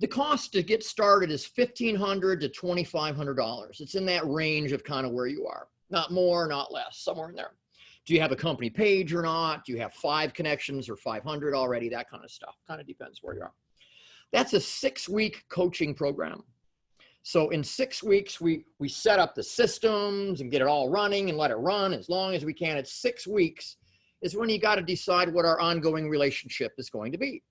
the cost to get started is $1,500 to $2,500. It's in that range of kind of where you are. Not more, not less, somewhere in there. Do you have a company page or not? Do you have 5 connections or 500 already? That kind of stuff. Kind of depends where you are. That's a 6-week coaching program. So in 6 weeks, we set up the systems and get it all running and let it run as long as we can. It's 6 weeks is when you got to decide what our ongoing relationship is going to be.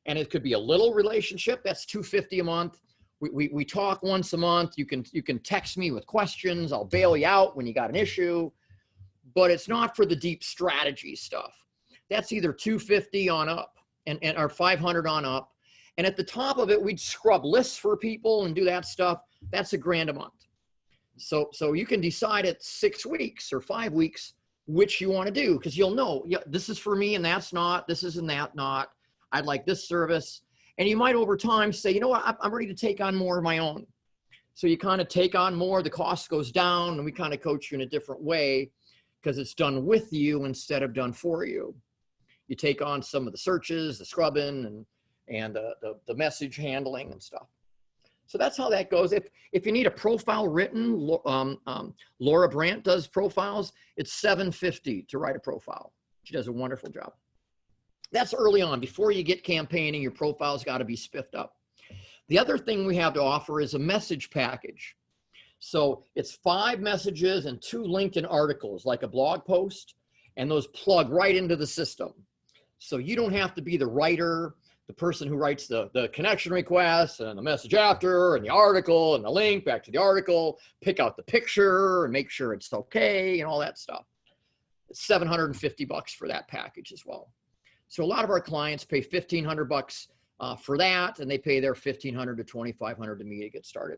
And it could be a little relationship. That's $250 a month. We talk once a month. You can text me with questions. I'll bail you out when you got an issue. But it's not for the deep strategy stuff. That's either $250 on up or $500 on up. And at the top of it, we'd scrub lists for people and do that stuff. That's $1,000 a month. So you can decide at 6 weeks or 5 weeks which you want to do, because you'll know, yeah, this is for me and that's not, this is and that not. I'd like this service. And you might over time say, you know what, I'm ready to take on more of my own. So you kind of take on more, the cost goes down, and we kind of coach you in a different way because it's done with you instead of done for you. You take on some of the searches, the scrubbing, and the message handling and stuff. So that's how that goes. If you need a profile written, Laura Brandt does profiles. It's $750 to write a profile. She does a wonderful job. That's early on. Before you get campaigning, your profile's got to be spiffed up. The other thing we have to offer is a message package. So it's 5 messages and 2 LinkedIn articles, like a blog post, and those plug right into the system. So you don't have to be the writer, the person who writes the connection request and the message after and the article and the link back to the article, pick out the picture and make sure it's okay and all that stuff. It's $750 for that package as well. So a lot of our clients pay $1,500 for that, and they pay their $1,500 to $2,500 to me to get started.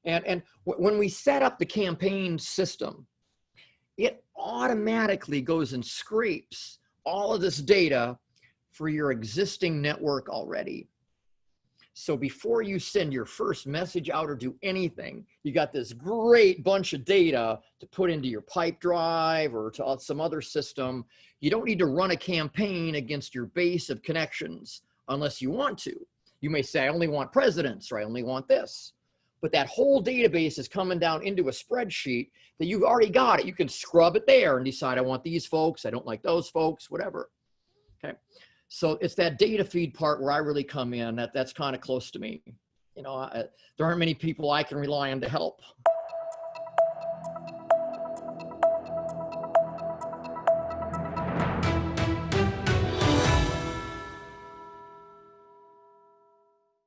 And when we set up the campaign system, it automatically goes and scrapes all of this data for your existing network already. So before you send your first message out or do anything, you got this great bunch of data to put into your pipe drive or to some other system. You don't need to run a campaign against your base of connections unless you want to. You may say, I only want presidents, or I only want this. But that whole database is coming down into a spreadsheet that you've already got it. You can scrub it there and decide, I want these folks, I don't like those folks, whatever. Okay. So it's that data feed part where I really come in. That's kind of close to me. You know, there aren't many people I can rely on to help.